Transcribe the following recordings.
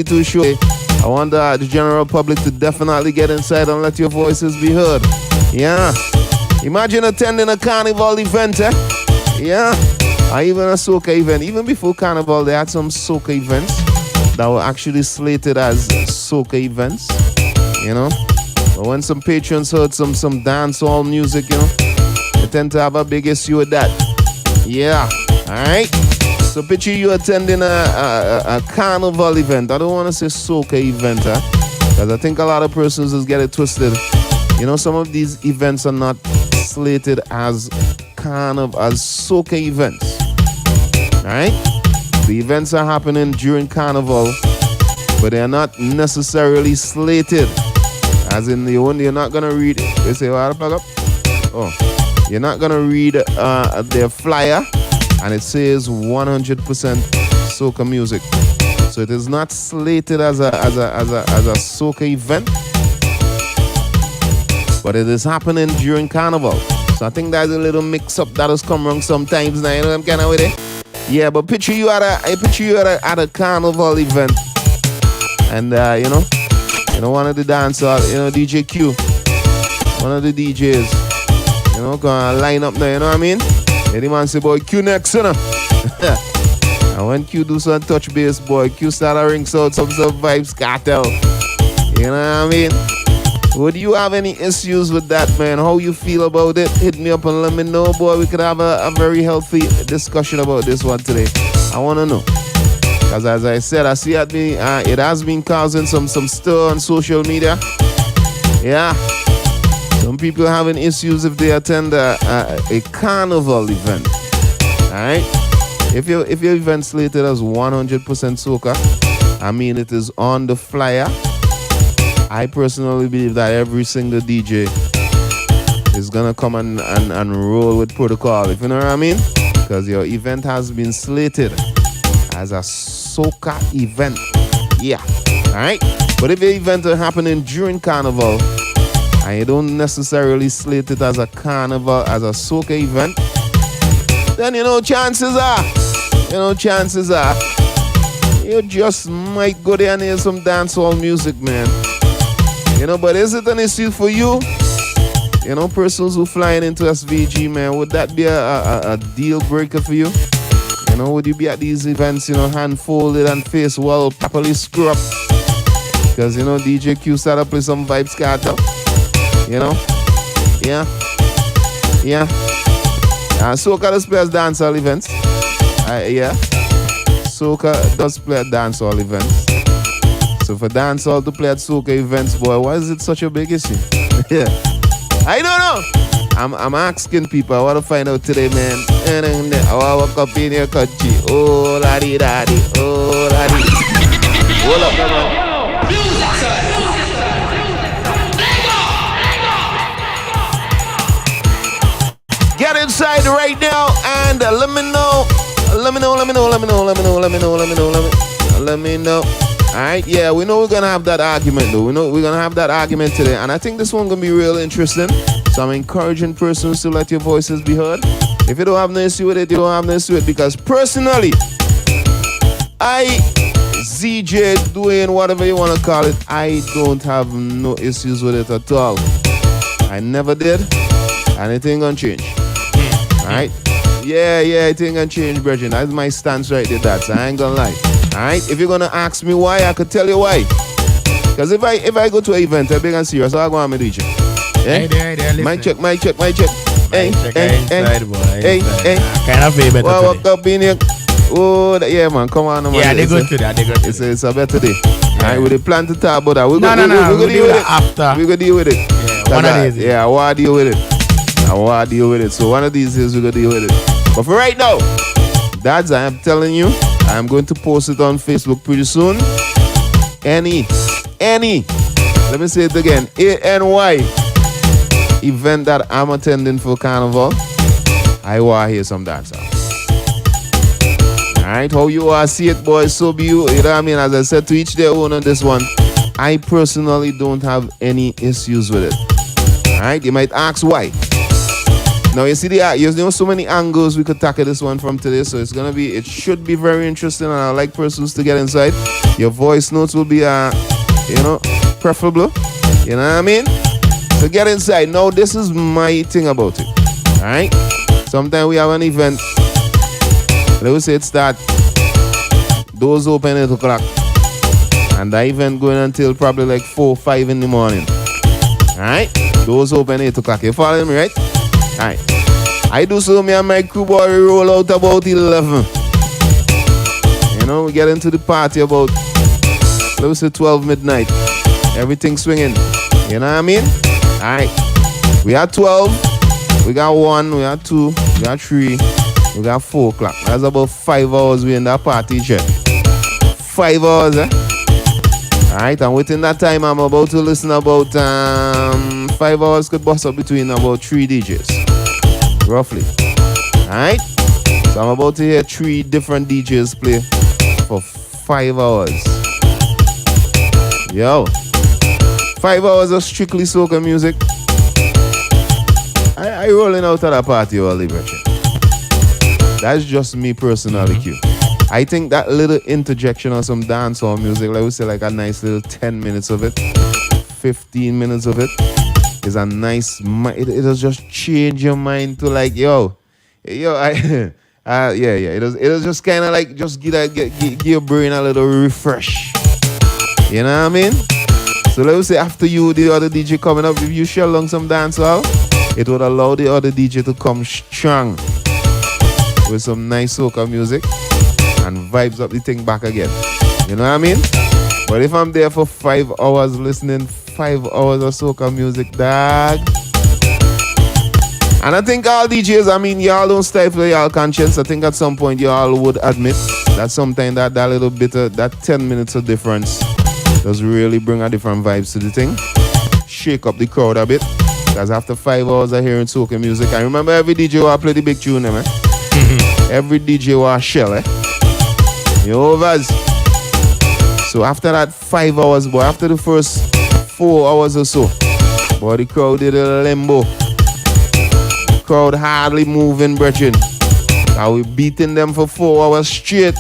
too short. I want the general public to definitely get inside and let your voices be heard. Yeah. Imagine attending a carnival event, eh? Yeah. Or even a soca event. Even before carnival, they had some soca events that were actually slated as soca events. You know? But when some patrons heard some dancehall music, you know, they tend to have a big issue with that. Yeah. Alright? So picture you attending a carnival event. I don't want to say soca event, because I think a lot of persons just get it twisted. You know, some of these events are not slated as soca events. Alright? The events are happening during carnival, but they are not necessarily slated. As in you're not gonna read. They say, "What the fuck up?" Oh, you're not gonna read their flyer. And it says 100% soca music. So it is not slated as a soca event, but it is happening during carnival. So I think there's a little mix up that has come wrong sometimes now, you know what I'm kind of with it? Yeah, but picture you at a carnival event. And you know, one of the dancers, you know, DJ Q, one of the DJs, you know, gonna line up now, you know what I mean? Any man say, boy, Q next, you know. And when Q do some touch base, boy, Q start to ring some vibes cartel. You know what I mean? Would you have any issues with that, man? How you feel about it? Hit me up and let me know, boy. We could have a very healthy discussion about this one today. I want to know. Because as I said, I see it has been causing some stir on social media. Yeah. Some people having issues if they attend a carnival event. Alright? If your event slated as 100% soca, I mean it is on the flyer. I personally believe that every single DJ is gonna come and roll with protocol, if you know what I mean? Because your event has been slated as a soca event. Yeah. Alright? But if your event is happening during carnival, and you don't necessarily slate it as a carnival, as a soca event, then chances are, you just might go there and hear some dancehall music, man. But is it an issue for you? Persons who flying into SVG, man, would that be a deal breaker for you? Would you be at these events, hand folded and face well, properly screw up? Because, DJ Q started to play some vibes cartel. Yeah. Soca does play at dancehall events. Yeah. Soca does play at dancehall events. So for dancehall to play at soca events, boy, why is it such a big issue? Yeah. I don't know. I'm asking people. I want to find out today, man. I walk up in your country. Oh, laddie, daddy. Oh, laddie. Hold up, man. Get inside right now and let me know. Alright, yeah, we know we're gonna have that argument though. We know we're gonna have that argument today. And I think this one gonna be real interesting. So I'm encouraging persons to let your voices be heard. If you don't have no issue with it, you don't have no issue with it. Because personally, ZJ doing whatever you wanna call it, I don't have no issues with it at all. I never did. And it ain't gonna change. Alright? Yeah, it ain't gonna change, brethren. That's my stance right there, that. So I ain't gonna lie. Alright? If you're gonna ask me why, I could tell you why. Because if I go to an event, I'm big and serious, so I go on my DJ. Yeah? Hey, mic check. Hey. Kind of way better well, walk up in here. Oh, yeah, man. Come on, man. Yeah, they go to that. It's a better day. Yeah. Alright, we plan to talk about that. We're gonna deal with it after. We're gonna deal with it. Yeah, one of these. Yeah, I wanna deal with it. So one of these days we're gonna deal with it. But for right now, dads, I am telling you, I'm going to post it on Facebook pretty soon. Any, let me say it again, ANY event that I'm attending for Carnival, I want to hear some dancehall. Alright, how you are see it, boys, so be you know what I mean? As I said, to each their own on this one. I personally don't have any issues with it. Alright, you might ask why. Now you see there's so many angles we could tackle this one from today, so it should be very interesting, and I like persons to get inside. Your voice notes will be preferable. You know what I mean? So get inside. Now this is my thing about it. Alright? Sometimes we have an event. Let's say it start. Doors open at 8 o'clock. And the event going until probably like 4, 5 in the morning. Alright? Doors open 8 o'clock. You following me, right? Alright. I do so, me and my crew boy, we roll out about 11. You know, we get into the party about, let's say 12 midnight. Everything swinging. You know what I mean? Alright. We got 12. We got 1. We got 2. We got 3. We got 4 o'clock. That's about 5 hours we in that party, check. 5 hours, eh? Alright, and within that time, I'm about to listen about 5 hours could bust up between about 3 DJs. Roughly. Alright? So I'm about to hear 3 different DJs play for 5 hours. Yo. 5 hours of strictly soca music. I rolling out of that party all the way. That's just me personally, Q. I think that little interjection of some dancehall music, like we say, like a nice little 10 minutes of it, 15 minutes of it, is a nice, it'll just change your mind to like, yeah. It'll just kind of like, just give your brain a little refresh. You know what I mean? So let's say after you, the other DJ coming up, if you share along some dancehall, it would allow the other DJ to come strong with some nice soca music and vibes up the thing back again. You know what I mean? But if I'm there for 5 hours listening 5 hours of soca music, dog. And I think all DJs, I mean, y'all don't stifle y'all conscience. I think at some point y'all would admit that sometimes that little bit of, that 10 minutes of difference does really bring a different vibes to the thing. Shake up the crowd a bit. Because after 5 hours of hearing soca music, I remember every DJ who play the big tune, man. Every DJ who shell, Yo, Vaz. So after that 5 hours, boy, after the first 4 hours or so, boy, the crowd did a limbo. The crowd hardly moving, brethren. Now we beating them for 4 hours straight.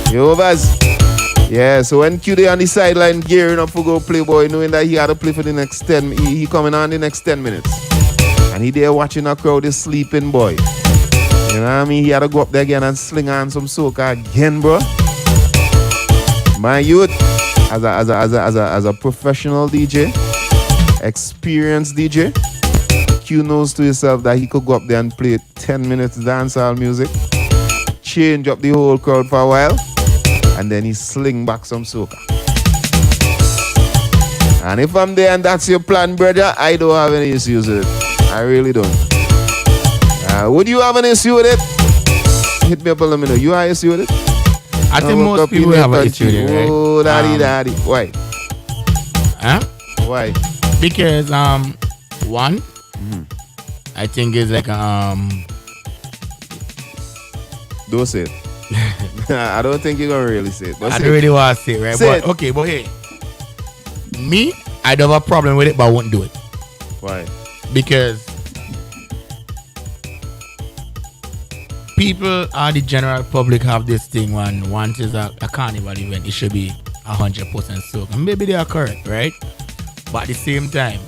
Yo, Vaz. Yeah, so when QD on the sideline gearing up for go play, boy, knowing that he had to play for the next 10, he coming on the next 10 minutes. And he there watching a crowd is sleeping, boy. You know what I mean? He had to go up there again and sling on some soca again, bro. My youth, as a professional DJ, experienced DJ, Q knows to himself that he could go up there and play 10 minutes dancehall music, change up the whole crowd for a while, and then he sling back some soca. And if I'm there and that's your plan, brother, I don't have any issues with it. I really don't. Would you have an issue with it? Hit me up and let me know. You have an issue with it? I think most people have an issue with it, right? Oh, daddy. Why? Huh? Why? Because, one, I think it's like, Don't say it. I don't think you're going to really say it. I don't really want to say it, right? Say but, okay, but hey, me, I don't have a problem with it, but I won't do it. Why? Because people or the general public have this thing when once it's a carnival event, it should be 100% soca. Maybe they are correct, right? But at the same time,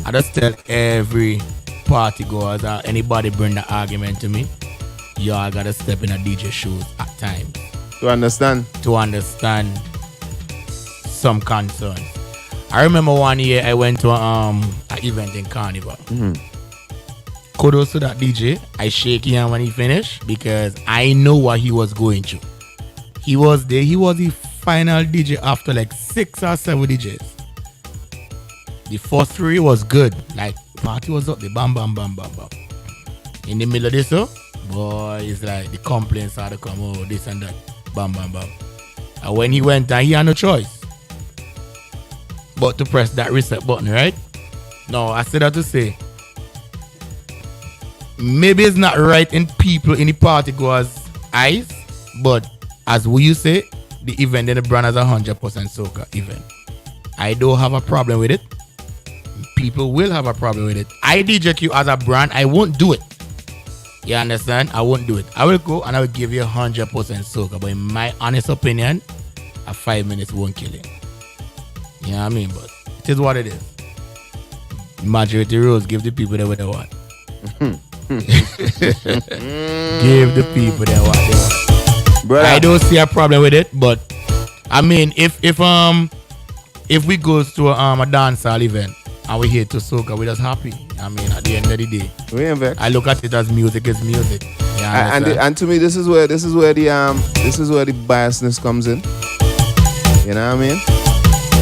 I just tell every party goers or anybody bring the argument to me, y'all gotta step in a DJ shoes at times. To understand some concerns. I remember one year I went to an event in Carnival. Kudos to that DJ. I shake him when he finished because I know what he was going through. He was there. He was the final DJ after like 6 or 7 DJs. The first 3 was good. Like party was up. The bam. In the middle of this, boy, it's like the complaints started to come. Oh, this and that. Bam. And when he went down, he had no choice but to press that reset button, right? No, I said that to say, maybe it's not right in people in the party goers' eyes, but as you say, the event in the brand is 100% soca event. I don't have a problem with it. people will have a problem with it. I DJQ as a brand, I won't do it. You understand? I won't do it. I will go and I will give you 100% soca. But in my honest opinion, a 5 minutes won't kill it. You know what I mean? But it is what it is. Majority rules, give the people what they want. Give the people what they want. Brother. I don't see a problem with it, but I mean, if we go to a dancehall event and we here to soca, we're just happy. I mean, at the end of the day, I look at it as music is music. And to me, this is where the biasness comes in. You know what I mean?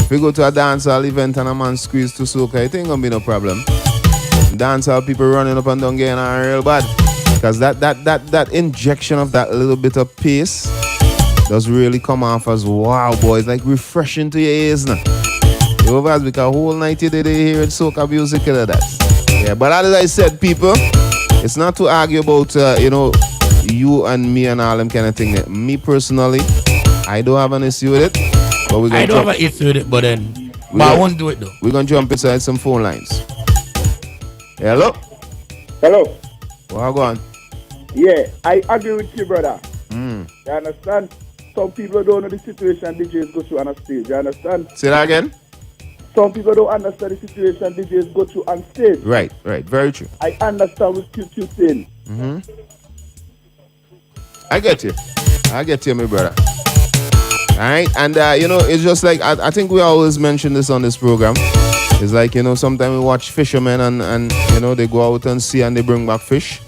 If we go to a dancehall event and a man squeeze to soca, it ain't gonna be no problem. Dancehall people running up and down getting on real bad, because that injection of that little bit of pace does really come off as wow, boy. It's like refreshing to your ears now. You over as because whole night you did hear soca music and that. Yeah, but as I said, people, it's not to argue about you and me and all them kind of thing. Me personally, I don't have an issue with it. But I don't have an issue with it, but I won't do it though. We're gonna jump inside some phone lines. Hello? Hello? Well, go on. Yeah, I agree with you, brother. You understand? Some people don't know the situation DJs go through on a stage. You understand? Say that again? Some people don't understand the situation DJs go through on stage. Right. Very true. I understand what you're saying. I get you, my brother. Alright, and it's just like I think we always mention this on this program. It's like, sometimes we watch fishermen and they go out and see and they bring back fish.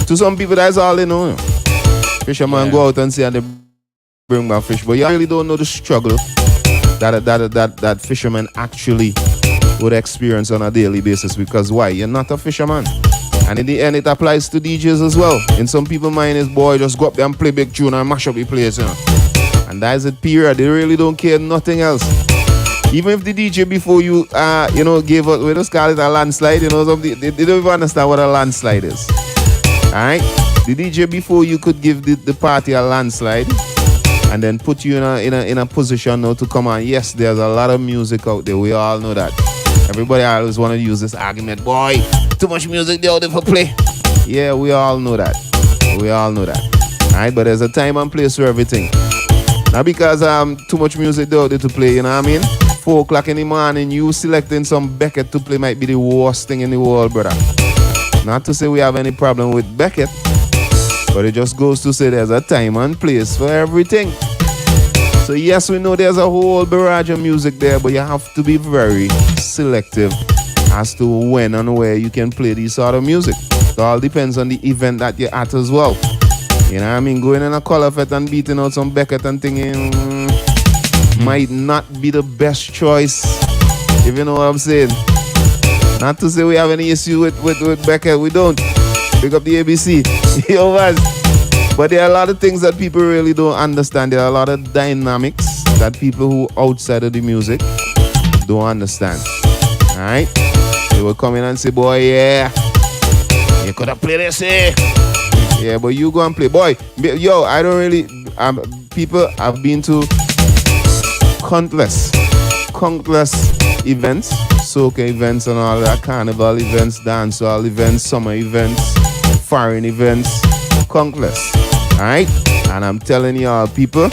To some people, that's all they know. Fishermen go out and see and they bring back fish, but you really don't know the struggle that fishermen actually would experience on a daily basis. Because why? You're not a fisherman. And in the end, it applies to DJs as well. In some people's mind is, boy, just go up there and play big tune and mash up the place, And that is it, period. They really don't care nothing else. Even if the DJ before you, gave up, we just call it a landslide, they don't even understand what a landslide is. Alright? The DJ before you could give the party a landslide and then put you in a position now to come on. Yes, there's a lot of music out there. We all know that. Everybody always want to use this argument, boy, too much music there out there for play. Yeah, we all know that. Alright, but there's a time and place for everything. Not because too much music there out there to play, you know what I mean? 4 o'clock in the morning, you selecting some Beckett to play might be the worst thing in the world, brother. Not to say we have any problem with Beckett, but it just goes to say there's a time and place for everything. So yes, we know there's a whole barrage of music there, but you have to be very selective as to when and where you can play this sort of music. It all depends on the event that you're at as well. You know what I mean? Going in a color fest and beating out some Beckett and thinking might not be the best choice, if you know what I'm saying. Not to say we have any issue with Beckett, we don't. Pick up the ABC. But there are a lot of things that people really don't understand. There are a lot of dynamics that people who outside of the music don't understand. Alright? They will come in and say, boy, yeah, you could have played this, eh? Yeah, but you go and play. Boy, yo, I don't really... people have been to countless events, soca events and all that, carnival events, dancehall events, summer events, foreign events, countless. Alright? And I'm telling y'all, people,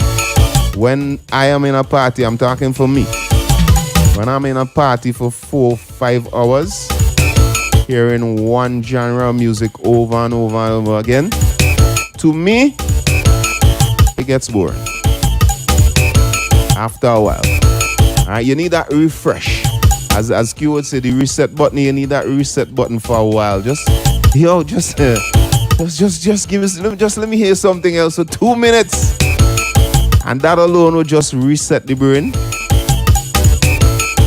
when I am in a party, I'm talking for me. When I'm in a party for 4-5 hours, hearing one genre of music over and over and over again, to me, it gets boring. After a while. Alright, you need that refresh. As Q would say, the reset button, you need that reset button for a while. Just give me, just let me hear something else for 2 minutes. And that alone will just reset the brain.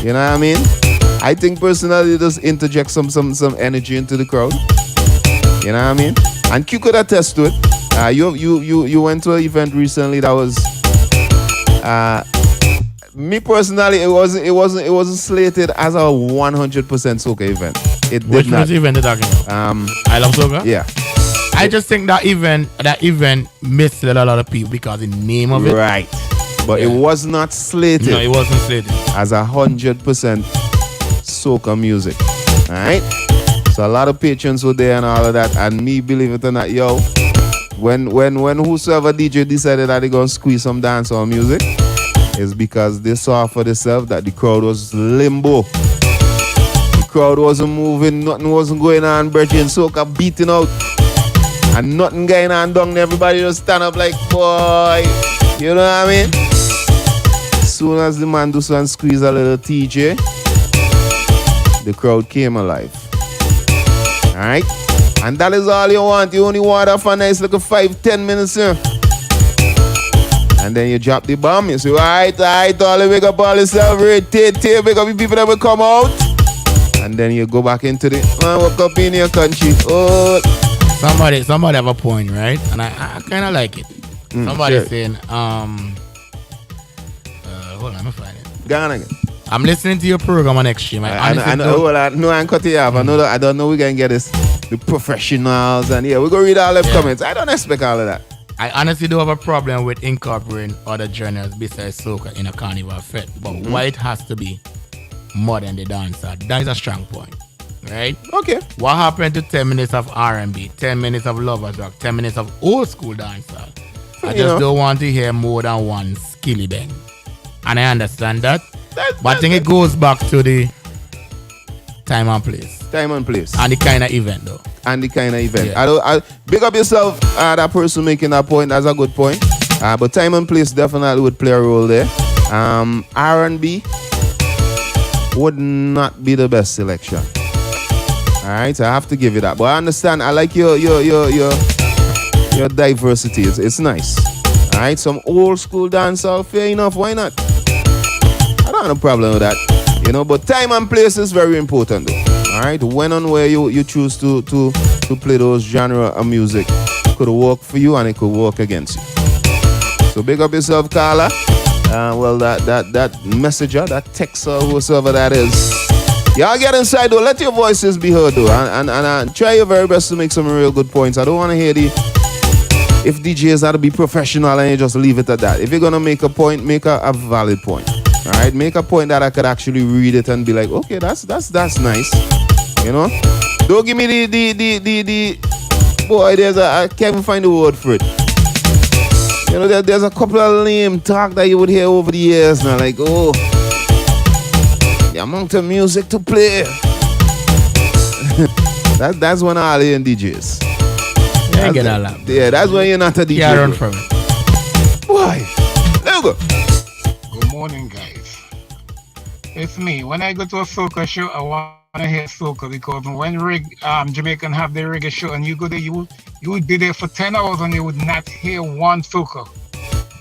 You know what I mean? I think personally just interject some energy into the crowd. You know what I mean? And Q could attest to it. You went to an event recently that was me personally, it wasn't slated as a 100% soca event. It did Which not. event are you talking about? I Love Soca? Yeah. I just think that event misled a lot of people because the name of it. Right. But it was not slated. No, it wasn't slated as 100% soca music. Alright? So a lot of patrons were there and all of that. And me, believe it or not, yo, when whosoever DJ decided that they gonna squeeze some dancehall music, is because they saw for themselves that the crowd was limbo. The crowd wasn't moving, nothing wasn't going on, Bridget and Soca beating out. And nothing going on down there. Everybody just stand up like, boy, you know what I mean? As soon as the man do some squeeze a little TJ, the crowd came alive. Alright? And that is all you want. You only want that for a nice little 5-10 minutes here. And then you drop the bomb. You say, alright, all the wake up all yourself, take wake up the people that will come out. And then you go back into the woke up in your country. Oh, somebody have a point, right? And I kind of like it. Somebody saying, hold on, let me find it. Go on again. I'm listening to your program on Extreme. I know. No, I'm cutting you off. I don't know we're going to get this. The professionals and we're going to read all the comments. I don't expect all of that. I honestly do have a problem with incorporating other genres besides soca in a carnival fete. But why it has to be more than the dancer? That is a strong point. Right? Okay. What happened to 10 minutes of R&B, 10 minutes of lovers rock, 10 minutes of old school dancehall? I just don't want to hear more than one skilly bang. And I understand that. But I think it goes back to the time and place. Time and place. And the kind of event though. And the kind of event. I big up yourself, that person making that point. That's a good point. But time and place definitely would play a role there. R&B would not be the best selection. Alright, I have to give you that. But I understand, I like your diversity. It's nice. Alright, some old school dancehall, fair enough, why not? I don't have a problem with that. You know, but time and place is very important though. Alright, when and where you choose to play those genre of music could work for you and it could work against you. So big up yourself, Carla. Well, that messenger, that texter, whoever that is. Y'all get inside though. Let your voices be heard though, and try your very best to make some real good points. I don't want to hear if DJs are to be professional and you just leave it at that. If you're gonna make a point, make a valid point. All right, make a point that I could actually read it and be like, okay, that's nice. You know, don't give me the boy. I can't even find the word for it. You know, there's a couple of lame talk that you would hear over the years now, like, oh, the amount of music to play. that's when all in DJs. I get all that. Yeah, that's when you're not a DJ. Yeah, run from it. Why? Let go. Good morning, guys. It's me. When I go to a soca show, I want to hear soca because when Jamaican have their reggae show and you go there, you would be there for 10 hours and you would not hear one soca.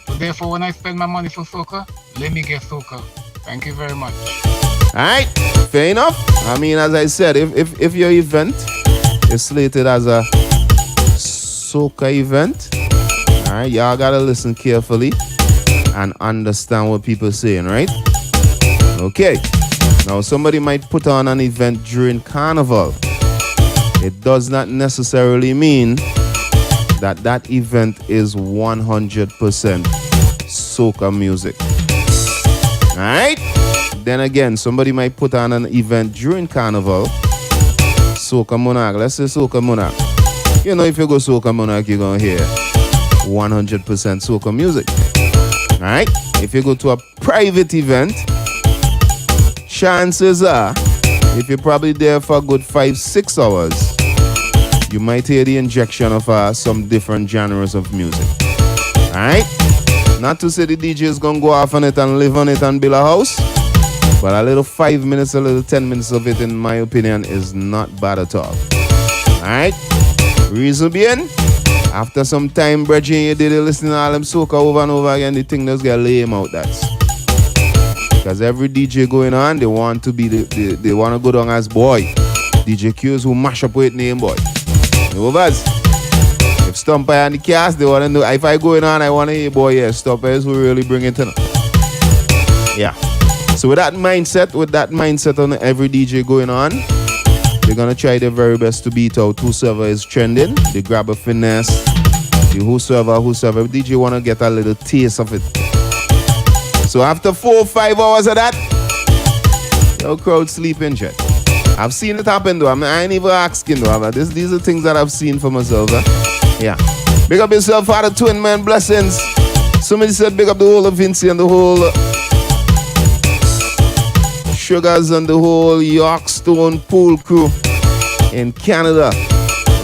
So therefore, when I spend my money for soca, let me get soca. Thank you very much. All right, fair enough. I mean, as I said, if your event is slated as a soca event, all right, y'all gotta listen carefully and understand what people are saying, right? Okay. Now, somebody might put on an event during Carnival. It does not necessarily mean that event is 100% soca music. All right? Then again, somebody might put on an event during Carnival. Soca Monarch. Let's say Soca Monarch. You know, if you go Soca Monarch, you're going to hear 100% soca music. All right? If you go to a private event, chances are, if you're probably there for a good 5-6 hours, you might hear the injection of some different genres of music. Alright? Not to say the DJ is going to go off on it and live on it and build a house, but a little 5 minutes, a little 10 minutes of it, in my opinion, is not bad at all. Alright? Reason being, after some time, Bridget, you did it listening to all them soca over and over again, the thing does get lame out, that's. Because every DJ going on, they want to be they want to go down as boy. DJ Qs who mash up with name boy. No buzz. If Stumper and the cast, they want to know if I going on, I want to hear boy, yeah, Stumper is who really bring it in. Yeah. So with that mindset on every DJ going on, they're gonna try their very best to beat out whosoever is trending. They grab a finesse. The whosoever DJ wanna get a little taste of it. So after 4 or 5 hours of that, your crowd sleeping, jet. I've seen it happen though. I ain't even asking though. But these are things that I've seen for myself. Yeah. Big up yourself, Father Twin, man. Blessings. Somebody said big up the whole of Vinci and the whole Sugars and the whole Yorkstone pool crew in Canada.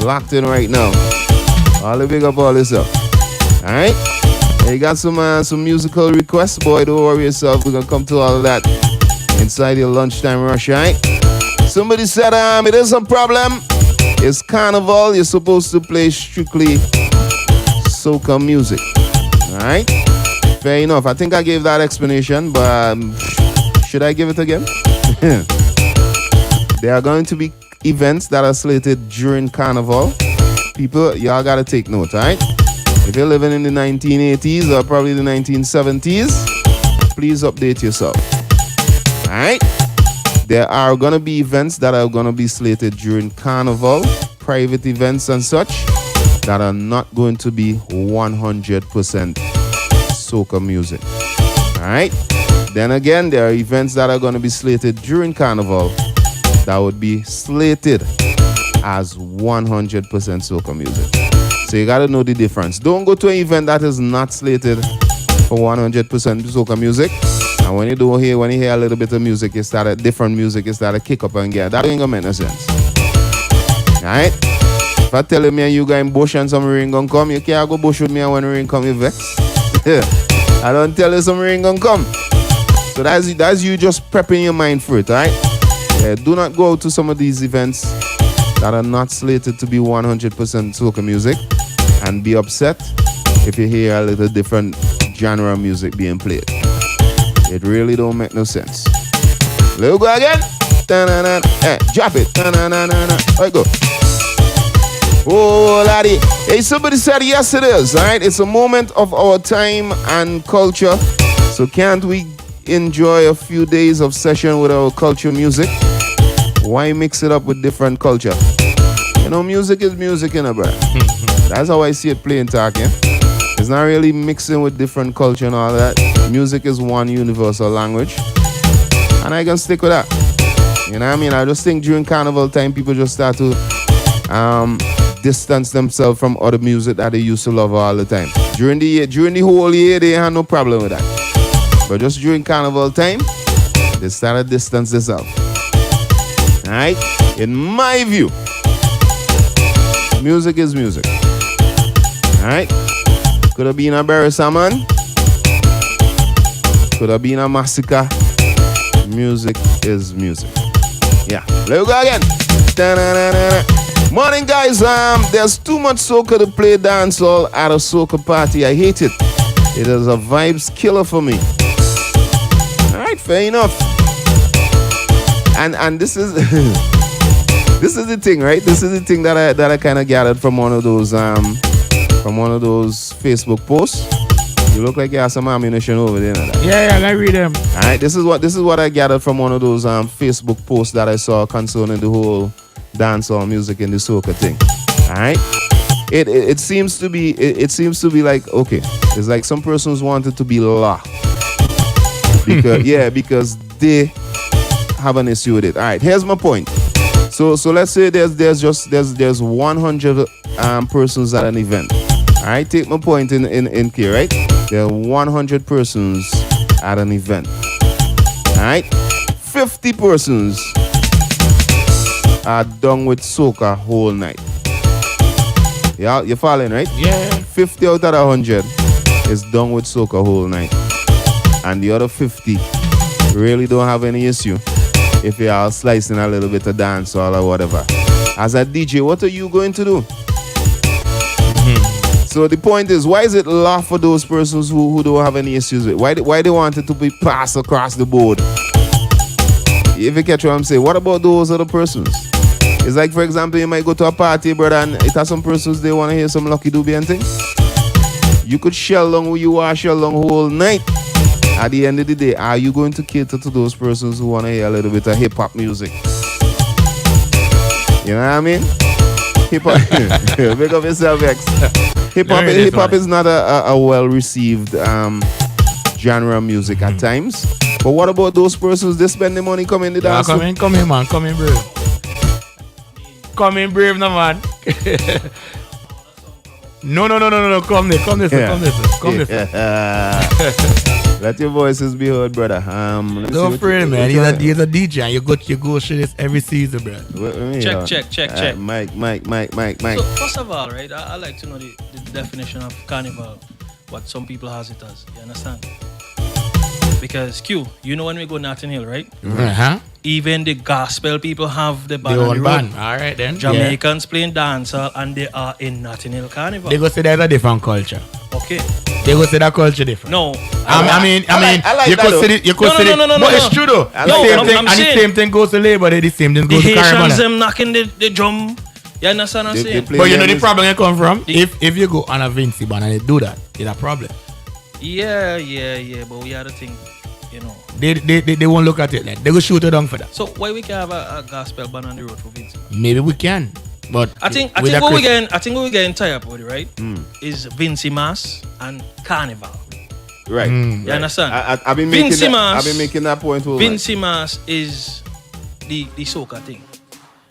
Locked in right now. All the big up all this up. Alright? You got some musical requests, boy. Don't worry yourself. We're gonna come to all of that inside your lunchtime rush, right? Somebody said it is a problem. It's carnival. You're supposed to play strictly soca music. Alright? Fair enough. I think I gave that explanation, but should I give it again? There are going to be events that are slated during carnival. People, y'all gotta take note, alright? If you're living in the 1980s or probably the 1970s, please update yourself. Alright? There are gonna be events that are gonna be slated during carnival, private events and such, that are not going to be 100% soca music. Alright? Then again, there are events that are gonna be slated during carnival that would be slated as 100% soca music. So you gotta know the difference. Don't go to an event that is not slated for 100% soca music. And when you hear a little bit of music, you start a different music, you start to kick up and get. That ain't gonna make no sense. Alright? If I tell you me and you go in bush and some rain gonna come, you can't go bush with me and when rain come, you vex. I don't tell you some rain gonna come. So that's you just prepping your mind for it, alright? Yeah, do not go to some of these events that are not slated to be 100% soca music and be upset if you hear a little different genre of music being played. It really don't make no sense. Let's go again. Hey, drop it. Alright, go. Oh, laddie. Hey, somebody said yes it is, alright? It's a moment of our time and culture. So can't we enjoy a few days of session with our culture music? Why mix it up with different culture? You know, music is music, you know, bro. That's how I see it playing talking. It's not really mixing with different culture and all that. Music is one universal language. And I can stick with that. You know what I mean? I just think during carnival time, people just start to distance themselves from other music that they used to love all the time. During the whole year, they had no problem with that. But just during carnival time, they started to distance themselves. Alright? In my view, music is music. Alright? Could have been a Barry Salmon. Could have been a massacre. Music is music. Yeah. Let's go again. Da-na-na-na-na. Morning, guys. There's too much soca to play dancehall at a soca party. I hate it. It is a vibes killer for me. Alright, fair enough. And this is this is the thing, right? This is the thing that I kind of gathered from one of those Facebook posts. You look like you have some ammunition over there. Yeah, I read them. All right, this is what I gathered from one of those Facebook posts that I saw concerning the whole dancehall music and the soca thing. All right, it seems to be like, okay, it's like some persons wanted to be law because they have an issue with it. All right, here's my point. So let's say there's 100 persons at an event. All right, take my point in here, right? There are 100 persons at an event. All right, 50 persons are done with soca whole night. Yeah, you're following, right? Yeah. 50 out of 100 is done with soca whole night, and the other 50 really don't have any issue if you are slicing a little bit of dance or whatever. As a DJ, what are you going to do? So the point is, why is it law for those persons who don't have any issues with it? Why they want it to be passed across the board? If you catch what I'm saying, what about those other persons? It's like, for example, you might go to a party, brother, and it has some persons, they want to hear some Lucky Dube and thing. You could shell long who you are, shell long whole night. At the end of the day, are you going to cater to those persons who want to hear a little bit of hip-hop music? You know what I mean? Hip-hop. Make up yourself, X. Hip-hop is not a well-received genre of music at times. But what about those persons? They spend the money coming to dance. Come in, man. Come in, bro. come in brave, no man. No. Come this. Let your voices be heard, brother. Don't afraid, man. He's a DJ, and you go through this every season, bro. Check. Mike. So first of all, right, I like to know the definition of carnival, what some people has it as. You understand? Because Q, you know when we go Notting Hill, right? Uh-huh. Even the gospel people have the band The on old the band. road. All right then. Jamaicans playing dancehall and they are in Notting Hill Carnival. They go say there's a different culture. Okay. They go say that culture different. No. I mean, you could say it. No. But it's true though. The same thing goes to Labor Day. The same thing The goes to Haitians Carnival. them knocking the drum. You understand what I'm saying? But you know the problem you come from? If you go on a Vinci band and they do that, it's a problem. Yeah. But we had a thing, you know. They won't look at it like they go shoot it down for that. So why we can have a gospel band on the road for Vince? Maybe we can. But I think what we're getting tired up with, right? Is Vinci Mass and Carnival. Right. You understand? I've been making that point. Vinci Mass is the soca thing.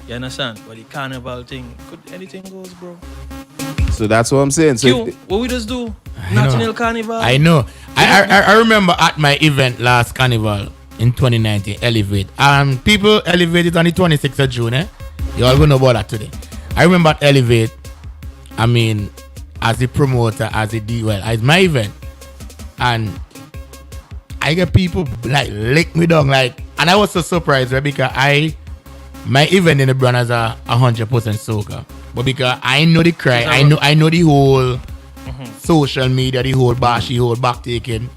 You understand? But the Carnival thing, anything goes, bro. So that's what I'm saying. So what we just do? Notting Hill Carnival. I know. I remember at my event last Carnival in 2019, Elevate. People elevated on the 26th of June. You all gonna know about that today. I remember at Elevate, I mean, as a promoter, as my event. And I get people like lick me down and I was so surprised, right? Because my event in the brand is 100% soca. But because I know the cry, I know the whole social media, the whole bash, the whole back taking.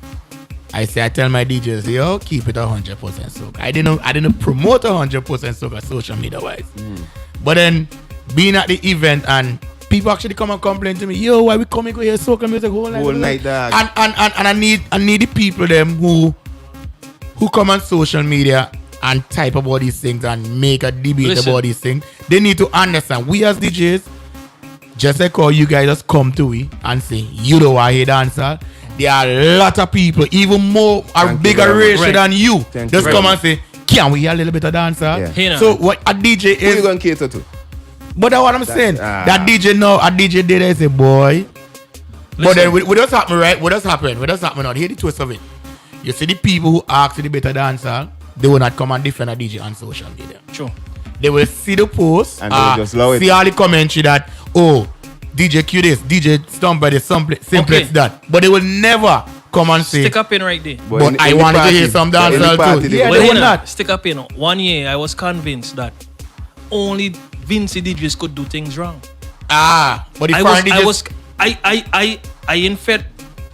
I tell my DJs, yo, keep it 100% soca. I didn't promote 100% soca social media wise. But then being at the event and people actually come and complain to me, yo, why we coming go hear soca music whole night, dog. And I need the people them who come on social media and type about these things and make a debate about these things. They need to understand we as DJs, just like how you guys just come to we and say you don't want to hear dancehall. There are a lot of people, even more a bigger ratio than you. Just come and say, can we hear a little bit of dancehall? Yeah. So what a DJ who is. you gonna cater to? But that's what I'm saying. That DJ now, a DJ did I say, boy. But then what does happen, right? What does happen now? Hear the twist of it. You see the people who ask for the better dancer, they will not come and defend a DJ on social media. True. They will see the post and they will just love it. See all the commentary that, oh, DJ Q this, DJ Stump by this, simplex that. But they will never come and say, stick up in right there. But I wanted to hear some dancehall too. Yeah, they will not. Stick up in. 1 year, I was convinced that only Vinci DJs could do things wrong. But the foreign DJs... I in fact,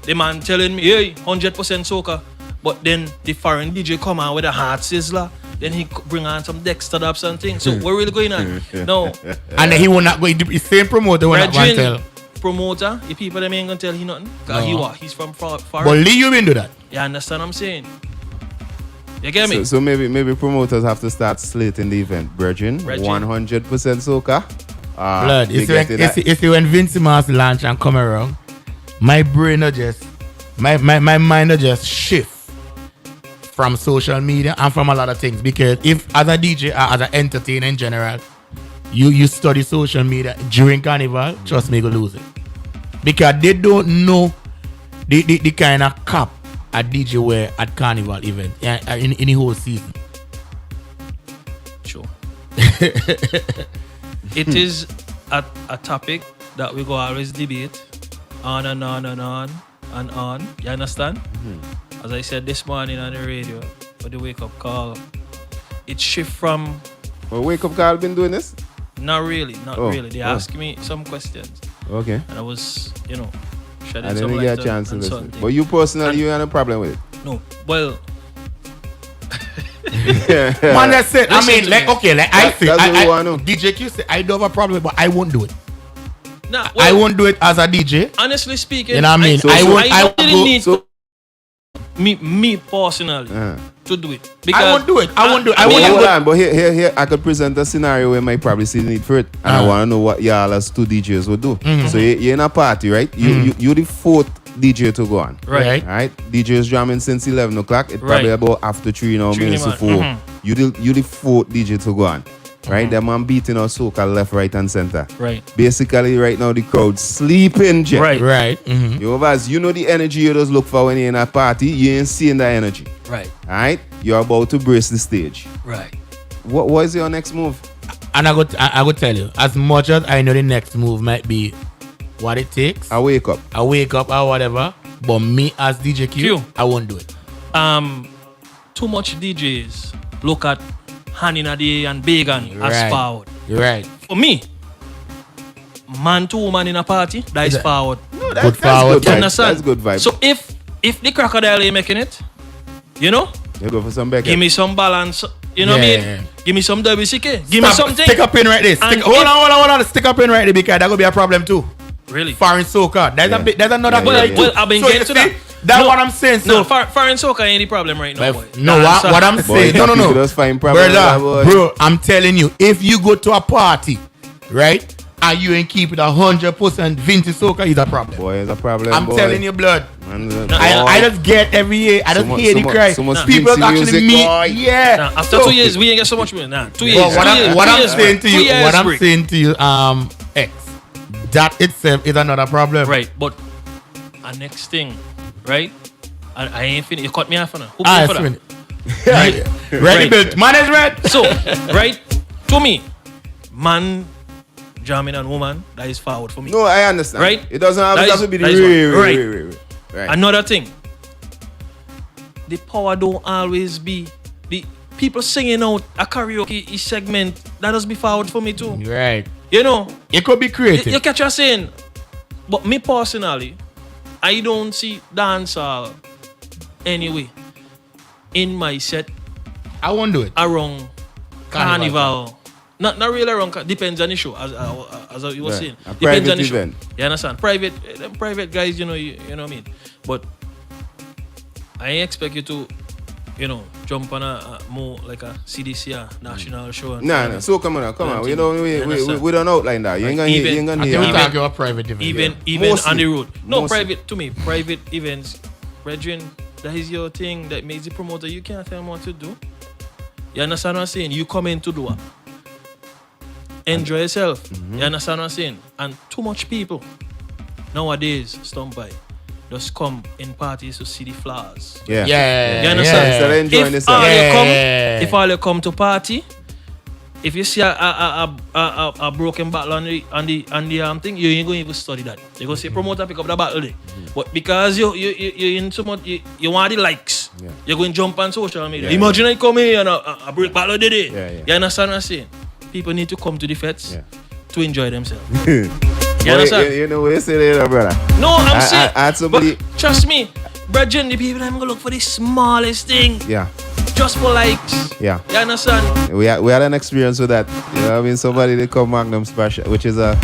the man telling me, hey, 100% soca. But then the foreign DJ come out with a hard sizzler. Then he bring on some Dexter up something. So what really going on? No. And then he will not go. The same promoter will not want to tell. Promoter, the people them ain't gonna tell he nothing. Cause he's from far. But Lee, you been do that. You understand what I'm saying? You get me? So maybe promoters have to start slating the event. Brethren, 100% soca. Blood. It's when Vinci Mars launch and come around, my brain will just, my mind will just shift from social media and from a lot of things. Because if as a DJ or as an entertainer in general, you study social media during Carnival, trust me, you go lose it. Because they don't know the kind of cap a DJ wear at Carnival event in the whole season. Sure. It is a topic that we go always debate on and on and on and on. You understand? Mm-hmm. As I said this morning on the radio for the wake up call, it shift from. Well, wake up call been doing this? Not really. They asked me some questions. Okay. And I was, shedding I some didn't light get a chance to on listen. But you personally, you had a problem with it? No. Well. Man, that's it. I mean, I say, DJ Q say, I don't have a problem with it, but I won't do it. Nah, I won't do it as a DJ. Honestly speaking, you know what I mean? I didn't need me personally to do it. Because I won't do it. Hold on, but here I could present a scenario where I might probably see the need for it. And I want to know what y'all as two DJs would do. Mm-hmm. So you're in a party, right? You're the fourth DJ to go on. Right. Right? DJs jamming since 11 o'clock. It's probably about after 3 now, minutes to 4. Mm-hmm. You're the fourth DJ to go on. right? Them man beating our soca left, right, and center. Right. Basically, right now the crowd sleeping, Jet. Right. Right. Mm-hmm. You know the energy you just look for when you're in a party. You ain't seeing that energy. Right. All right? You're about to brace the stage. Right. What is your next move? And I go tell you, as much as I know the next move might be what it takes, I wake up. or whatever, but me as DJ Q, I won't do it. Too much DJs look at hand in a day and begging as forward. Right. For me, man to woman in a party, that is forward. No, Good forward. Good You vibe. understand? That's good vibe. So if the crocodile ain't making it, you know, you go for some back. give me some balance. You know what I mean? Give me some WCK. Give me something. Stick up in right there. Hold on. Stick up in right there because that could be a problem too. Really? Foreign soca. There's another Yeah. Well, I've been getting to that. That's what I'm saying. No, foreign soca ain't the problem right now, boy. No, what I'm saying. Boy, No. people just find problems, Brother, boy. bro, I'm telling you, if you go to a party, right, and you ain't keep it 100% vintage soca, is a problem. Boy, it's a problem. I'm boy. telling you, blood. Man, I just get every year. I just hear the cry. People Springsteen actually music, meet. boy. Yeah. Nah, after 2 years, we ain't get so much money. Nah, 2 years. But what I'm saying to you, X, that itself is another problem. Right, but a next thing, right? I ain't finished. You cut me off now. Who Ah, paid for it's that? Ready, Right. built. Man is red. So, right, to me, man jamming and woman, that is forward for me. No, I understand. Right? It doesn't That have is- to be the that is right. Another thing, the power don't always be the people singing out a karaoke segment. That does be forward for me too. Right. You know, It could be creative. you catch what I'm saying. But me personally, I don't see dancehall anyway in my set I won't do it. around Carnival. carnival. Not really around. Depends on the show, as you were saying. a Depends private on the event. show. You understand? Private guys, you know what I mean. But I ain't expect you to, jump on a more like a CDC national show. And Nah. So come on. We understand? don't outline that. You ain't gonna Even- hear. I think we talk about private event. Even Mostly. on the road. No, Mostly. private events. Brethren, that is your thing that makes the promoter. You can't tell him what to do. You understand what I'm saying? You come in to do what? Enjoy yourself. You understand what I'm saying? And too much people nowadays, stomp by, just come in parties to see the flowers. Yeah. Yeah. You understand? Instead of enjoying If yourself. if all you come to party, if you see a broken bottle on the thing, you ain't going to even study that. You go say promoter pick up the bottle there. But because you in so much you want the likes, you're going to jump on social media. Yeah. Imagine I come here and a break bottle there. Yeah. You understand what I'm saying? People need to come to the fets to enjoy themselves. You You understand? You know what you say there, brother. No, I'm saying. I had somebody. But trust me, brethren, the people I'm gonna look for the smallest thing. Yeah. Just for likes. Yeah. You understand? We had an experience with that. You know what I mean? Somebody they called Magnum Special, which is a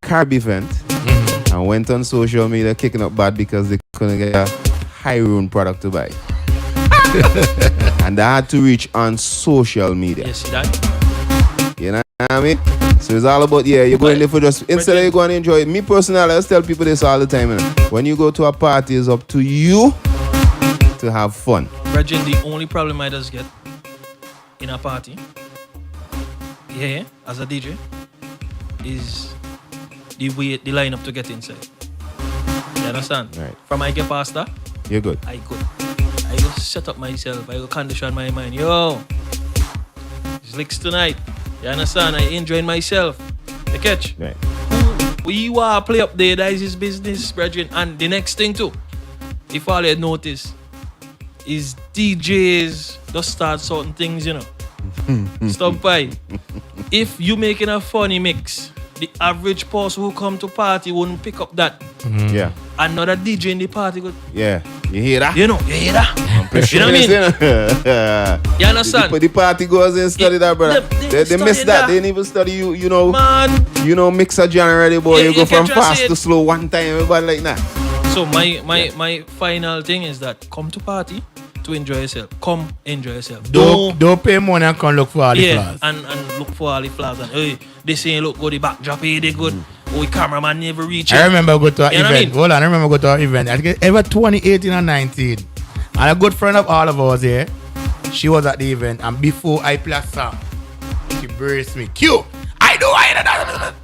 carb event, and went on social media kicking up bad because they couldn't get a high rune product to buy. And they had to reach on social media. You see that? You know what I mean? So it's all about, you're going there for just, instead of you going to enjoy it. Me personally, I just tell people this all the time. You know? When you go to a party, it's up to you to have fun. Brethren, the only problem I just get in a party, as a DJ, is the lineup to get inside. You understand? Right. From I get past that, You're good. I go set up myself. I go condition my mind. Yo, it's licks tonight. You understand? I enjoying myself. You catch? Right. We are play up there. That is his business, brethren. And the next thing too, if all you notice, is DJs just start certain things, Stop by. If you making a funny mix, the average person who come to party won't pick up that. Yeah. Another DJ in the party go, Yeah. You hear that? you hear that? You know what I mean? mean? You understand? The party goes and study that, brother. They study miss that. that. They didn't even study you Man. mix a genre already, boy. Yeah, you go you from can just fast say to it. slow one time, everybody like that. So my final thing is that come to party to enjoy yourself. Come enjoy yourself. Don't pay money and come look for all the flowers. and look for all the flowers. And hey, this ain't look good. The backdrop here they good. Oh, the cameraman never reach it. I remember go to an You know what I event. mean? Hold on, I remember go to an event. I think ever 2018 and 19. And a good friend of all of us here, she was at the event, and before I play a song, she embrace me. Q, I do.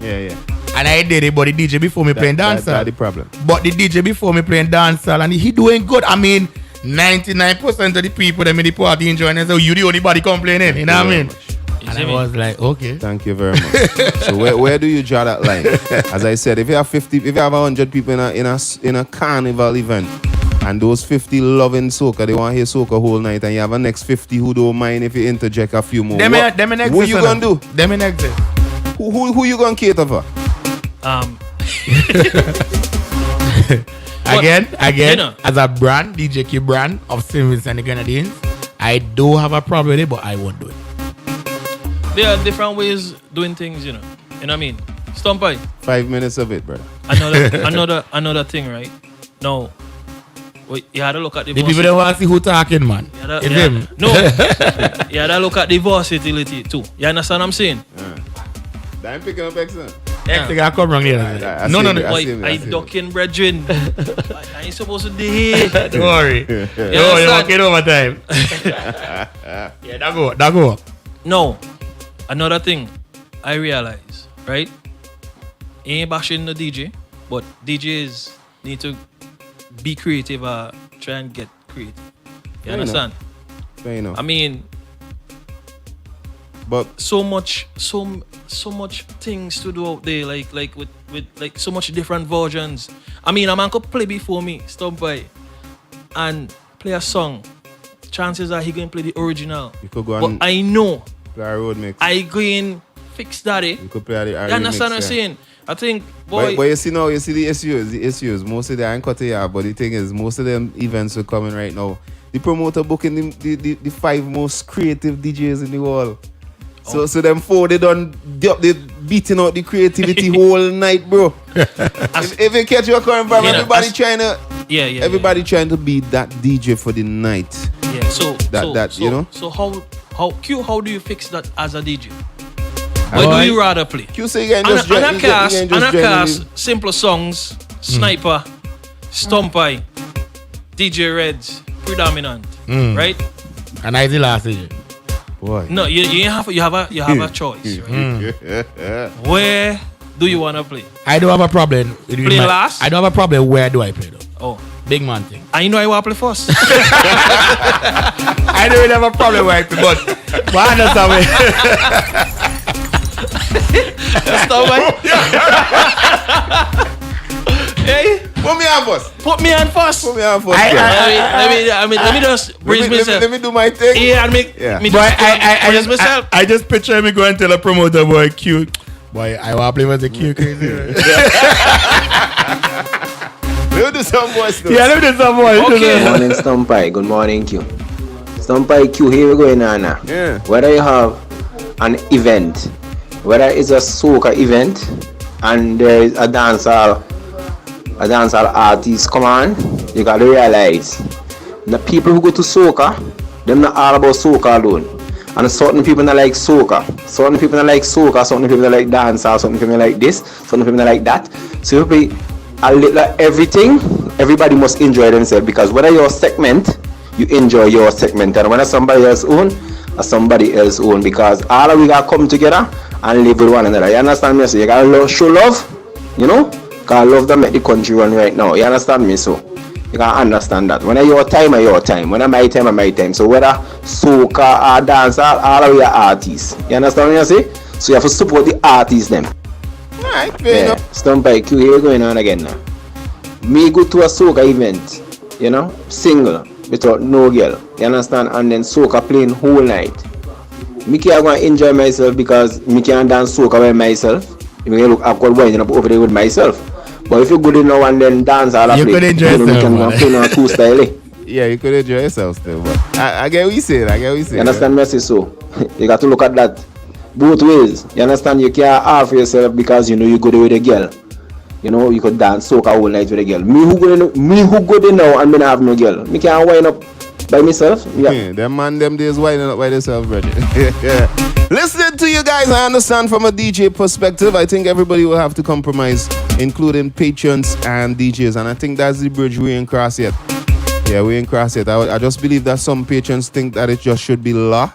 Yeah. And I did it, but the DJ before me playing dancehall. That's the problem. But the DJ before me playing dancehall, and he doing good. I mean, 99% of the people that in the party enjoying it, so you the only body complaining. You know what I mean? And I was like, okay. Thank you very much. So where do you draw that line? As I said, if you have 100 people in a carnival event, and those 50 loving soca, they want to hear soca whole night, and you have a next 50 who don't mind if you interject a few more. Them what you gonna do? Them in exist. Who you gonna cater for? Again, you know, as a brand, DJ Q brand of Simmons and the Grenadines, I do have a problem with it, but I won't do it. There are different ways doing things, you know. You know what I mean? Stumpy. 5 minutes of it, brother. Another thing, right? Now, you had to look at the people don't want to see who talking, man. No. You had to look at the versatility too. You understand what I'm saying? I'm picking up accent. Everything I come wrong here. No. I ducking brethren. I ain't supposed to do it. Don't worry. You're working overtime. Yeah, that go. No. Another thing I realize, right? Ain't bashing the DJ, but DJs need to be creative or try and get creative. You understand? Fair enough. I mean, but so much things to do out there, like with like so much different versions. I mean, a man could play before me, stop by, and play a song. Chances are he going to play the original. You could go but I know play a road mix. I going fix that. You could play the you understand what I'm saying? I think, boy. But you see now, you see the issues. Most of them ain't cut it out, but the thing is, most of them events are coming right now. The promoter booking the 5 most creative DJs in the world. So them 4, they beating out the creativity whole night, bro. if you catch your current vibe, everybody trying to everybody trying to be that DJ for the night. Yeah. So you know. So how do you fix that as a DJ? Where do you rather play? Q say you can just cast simple songs, Sniper, Stumpy, DJ Reds, Predominant, right? And I the last DJ. Boy. No, you have a choice, right? Where do you wanna play? I don't have a problem. Play last? I don't have a problem. Where do I play though? Oh, big man thing. I know I want to play first. I don't really have a problem where I play, but I understand. Hey, put me on first. Put me on first. Let me just brace myself. Let me do my thing. Yeah, and I just picture me going to tell a promoter, boy, cute. Boy, I want to play with the cute crazy. We'll do some voice though. Yeah, let me do some voice. Okay. Good morning, Stumpy. Good morning, Q. Stumpy Q, here we go now. Yeah. Whether you have an event, whether it's a soca event and there is a dancehall artist come on, you gotta realize the people who go to soca, them not all about soca alone. And certain people not like soca, certain people not like soca, certain people not like dancehall, certain people not like this, certain people not like that. So if we a little everything, everybody must enjoy themselves, because whether your segment, you enjoy your segment, and when somebody else own, somebody else own, because all of we gotta come together and live with one another. You understand me? So you gotta show love, you know, because love that make the country run right now. You understand me? So you gotta understand that. When your time or your time, when my time or my time. So whether soca or dance, all of we are artists. You understand what I say? So you have to support the artists them. Alright, fair enough. Stumpy Q, here going on again now. Me go to a soca event, you know, single, without no girl, you understand, and then soca playing whole night. Me can't go and enjoy myself because me can't dance soca by myself. You may look awkward winding up over there with myself. But if you go there now and then dance all you could enjoy yourself. You can go and play on two style. Yeah, you could enjoy yourself still, but I get what you say. You understand me? So you got to look at that both ways. You understand? You can't half yourself because you know you go there with a girl. You know, you could dance soca all night with a girl. Me who go there now and me not have no girl. Me can't wind up by myself. Yeah. Them man them days winding up by themselves, brother. Yeah. Listening to you guys, I understand from a DJ perspective, I think everybody will have to compromise, including patrons and DJs, and I think that's the bridge we ain't cross yet. Yeah, we ain't cross yet. I just believe that some patrons think that it just should be law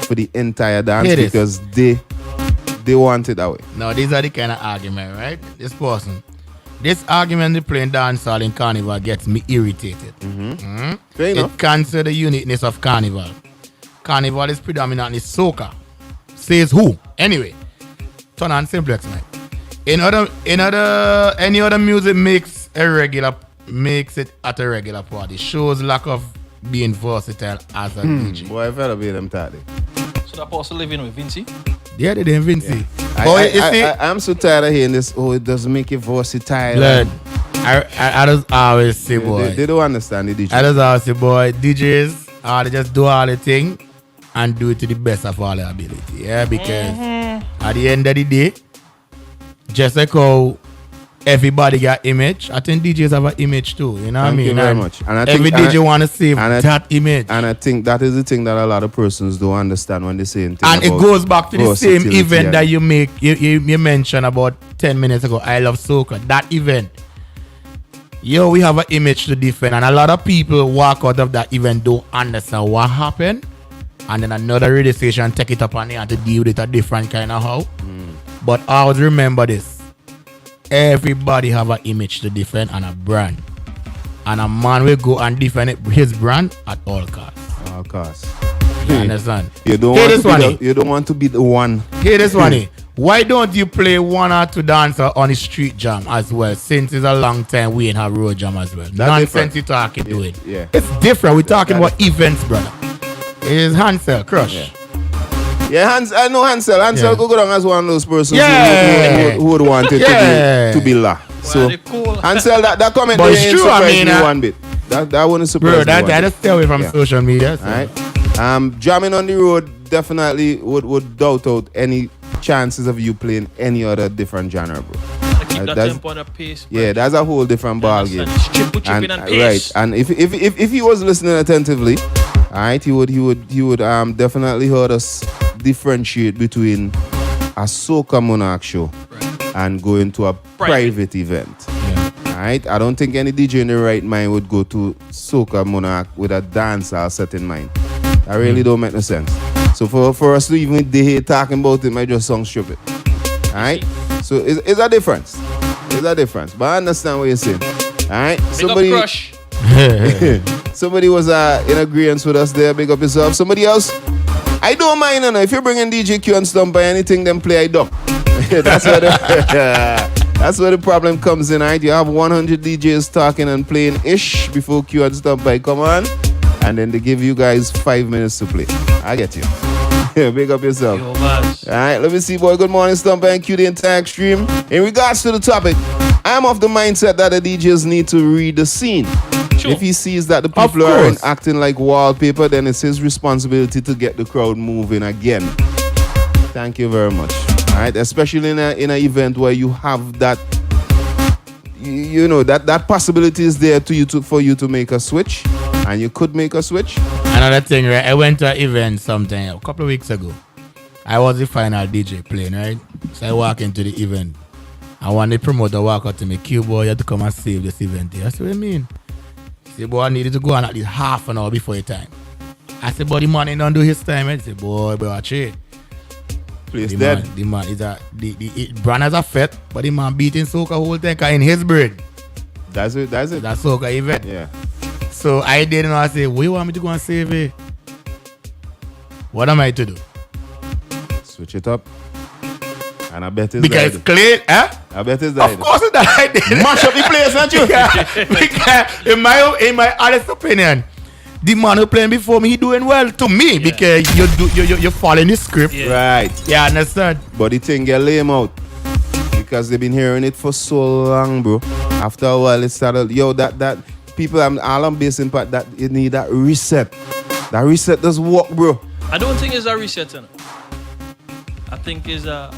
for the entire dance because they they want it that way. Now, these are the kind of argument, right? This argument they playing dancehall in Carnival gets me irritated. Fair enough. It cancels the uniqueness of Carnival. Carnival is predominantly soca. Says who? Anyway, turn on simplex, man. Any other music makes it at a regular party. Shows lack of being versatile as a DJ. Boy, I felt be them tired. So that person living with Vinci? Yeah, they didn't Vinci. I'm so tired of hearing this. Oh, it doesn't make you versatile. Blood. I just always say, boy. They don't understand the DJ. I just always say, boy, DJs, they just do all the thing and do it to the best of all their ability. Yeah, because at the end of the day, just like how everybody got image, I think DJs have an image too. You know what I mean? Thank you very much. And I every think, DJ want to save that image. And I think that is the thing that a lot of persons don't understand when they say anything. And it goes back to the same event that you mentioned about 10 minutes ago. I Love Soca. That event. Yo, we have an image to defend, and a lot of people walk out of that event don't understand what happened, and then another radio station take it up on there and to deal with it a different kind of how. But always remember this: everybody have an image to defend and a brand, and a man will go and defend his brand at all costs. All costs. You understand? You don't want to be the one. Hear this one. Why don't you play one or two dancer on the street jam as well? Since it's a long time we ain't have road jam as well. Nonsense you talking doing. Yeah. It's different. We're talking about events, brother. It is Hansel, Crush. Yeah, I know Hansel. Hansel go down as one of those persons who would want it to be la. So Hansel, that comment but ain't surprised me one bit. That wouldn't surprise me. Bro, that just stay away from social media. So. Alright. Jamming on the road definitely would doubt out any chances of you playing any other different genre, bro. Keep that tempo on a pace. Yeah, that's a whole different ball game. Chipping and pace. Right, and if he was listening attentively, all right, he would definitely heard us differentiate between a soca monarch show and going to a private event. Yeah. All right, I don't think any DJ in the right mind would go to soca monarch with a dancehall set in mind. That really don't make no sense. So for us to even here talking about it might just sound stupid. Alright? So it's a difference. It's a difference. But I understand what you're saying. Alright? Somebody was in agreement with us there. Big up yourself. Somebody else? I don't mind, you know. If you're bringing DJ Q and Stump by anything, then play I duck. That's where the problem comes in, alright? You have 100 DJs talking and playing ish before Q and Stump by come on. And then they give you guys 5 minutes to play. I get you. Big up yourself. Yo, alright, let me see, boy. Good morning, Stump and Q the entire stream. In regards to the topic, I'm of the mindset that the DJs need to read the scene. Sure. If he sees that the people aren't acting like wallpaper, then it's his responsibility to get the crowd moving again. Thank you very much. Alright, especially in an event where you have that, you know, that possibility is there for you to make a switch. And you could make a switch. Another thing, right? I went to an event sometime a couple of weeks ago. I was the final DJ playing, right? So I walk into the event. And when the promoter walk out to me, Q boy, you have to come and save this event here. I said, what do you mean? He said, boy, I needed to go on at least half an hour before your time. I said, but the man ain't don't do his time. He said, boy, watch it. Place dead. The man is the brand has a fet, but the man beating soca whole time in his bread. That's it. That's soca event. Yeah. So I didn't know. I said, what you want me to go and save it? What am I to do? Switch it up. And I bet it's because died. Clay, I bet it's died. Of course it died. Mash up the place, don't you? Because in my honest opinion, the man who playing before me, he doing well to me because you following the script. Yeah. Right. Yeah, understand. But the thing get lame out. Because they've been hearing it for so long, bro. After a while it started, that people, all I'm basing part that you need that reset. That reset does work, bro. I don't think it's a reset. I think the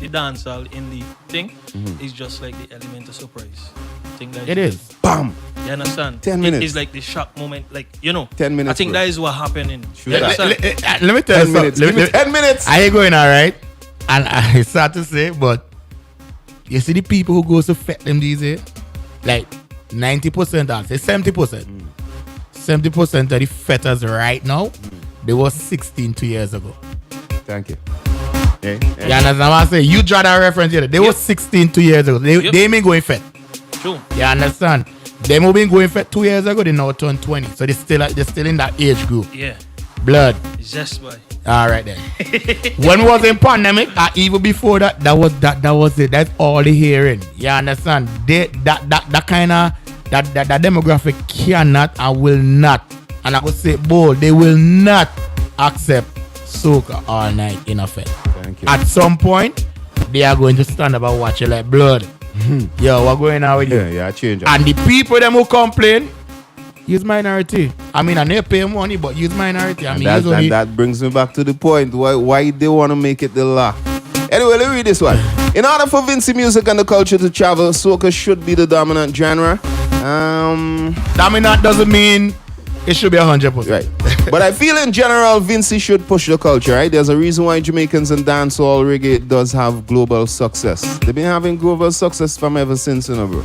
dancehall in the thing is just like the element of surprise. I think that it is. Bam. You understand? 10 minutes. It is like the shock moment, like 10 minutes. I think that is what happening. Let me tell you something. Give me 10 minutes. I ain't going all right, and I start to say, but you see the people who goes to fet them these days, like 90%, I'll say 70%. 70% of the fetters right now, they were 16 2 years ago. Thank you. Yeah. You understand what I say? You draw that reference here. They were 16 2 years ago. They been going fit. True. You understand? They have been going fit 2 years ago. They now turn 20. So they're still in that age group. Yeah. Blood. Just boy. All right then. When we was in pandemic, even before that, that was it. That's all the hearing. You understand? That kind of that demographic cannot and will not, and I would say bold, they will not accept soca all night in effect. Thank you. At some point, they are going to stand up and watch it like blood. Yo, what going on with you? Yeah, change. And the people them who complain, use minority. I mean, and they pay money, but use minority. I mean, and that brings me back to the point why they want to make it the law. Anyway, let me read this one. In order for Vincy music and the culture to travel, soca should be the dominant genre. Dominant doesn't mean it should be 100%. Right. But I feel in general, Vincy should push the culture, right? There's a reason why Jamaicans and dancehall reggae does have global success. They've been having global success from ever since, you know, bro.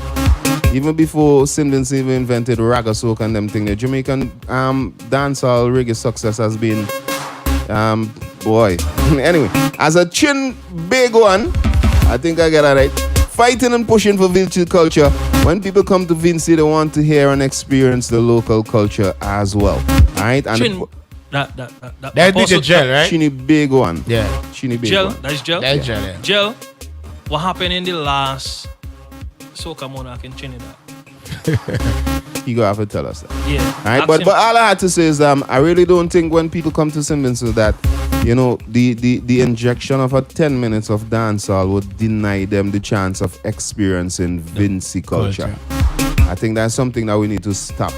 Even before St. Vincent even invented ragga soca and them thing, the Jamaican dancehall reggae success has been, boy. Anyway, as a chin big one, I think I get it right. Fighting and pushing for Vincy culture. When people come to Vincy, they want to hear and experience the local culture as well. Alright? And Chin, that's DJ Gel, right? Chinny big one. Yeah. Chinny big Gel, one. that's Gel. That's Gel, yeah. Gel, what happened in the last soca monarch in Trinidad? You gonna have to tell us that. Yeah. Alright, but all I had to say is I really don't think when people come to St. Vincent that, you know, the injection of a 10 minutes of dancehall would deny them the chance of experiencing Vincy culture. I think that's something that we need to stop.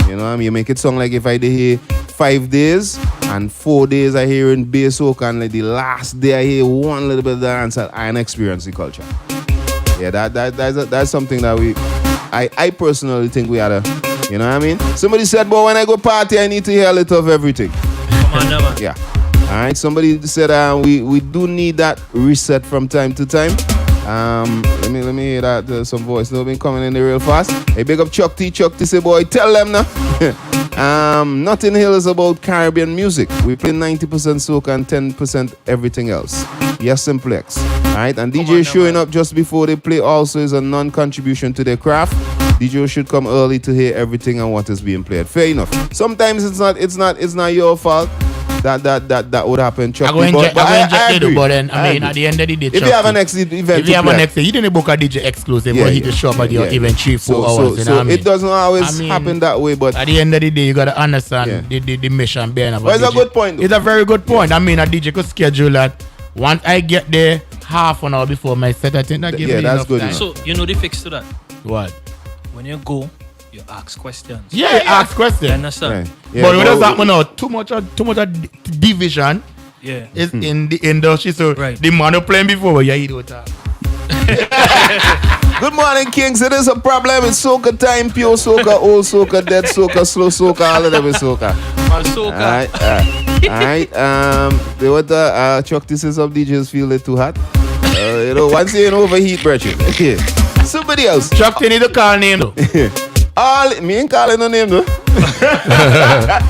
You know what I mean? You make it sound like if I did here 5 days and 4 days I hear in bass soca and like the last day I hear one little bit of dancehall, I ain't experience the culture. Yeah, that's something that I personally think we oughta, you know what I mean? Somebody said, but when I go party, I need to hear a little of everything. Come on, man. Yeah. All right. Somebody said we do need that reset from time to time. Let me hear that some voice. They've been coming in there real fast. Hey, big up Chuck T. Chuck T. Say, boy, tell them now. Notting Hill is about Caribbean music. We play 90% soca and 10% everything else. Yes, simplex. All right. And DJ showing up just before they play also is a non-contribution to their craft. DJ should come early to hear everything and what is being played. Fair enough. Sometimes it's not your fault that would happen. Chuck, I agree. But then I mean, at the end of the day, if you have a next event, you didn't book a DJ exclusive, but he just show up at your event 3-4 hours. So it doesn't always happen that way. But at the end of the day, you gotta understand the mission behind. But it's a good point. It's a very good point. I mean, a DJ could schedule that. Once I get there half an hour before my set, I think that gives me enough time. So you know the fix to that. What? When you go, you ask questions. Yeah, ask questions. You understand? Right. Yeah, but what does happen now? Too much of division. Yeah. Is in the industry. So the man who playing before, yeah, he don't talk. Good morning, Kings. It is a problem. It's soca time, pure soca, old soca, dead soca, slow soca, all of them is soca. Soca. Alright. What the Chuck, this is some DJs feel it too hot. You know, once you overheat, Brethren. Somebody else. Chuck, you need to call name though. Me ain't calling no name though.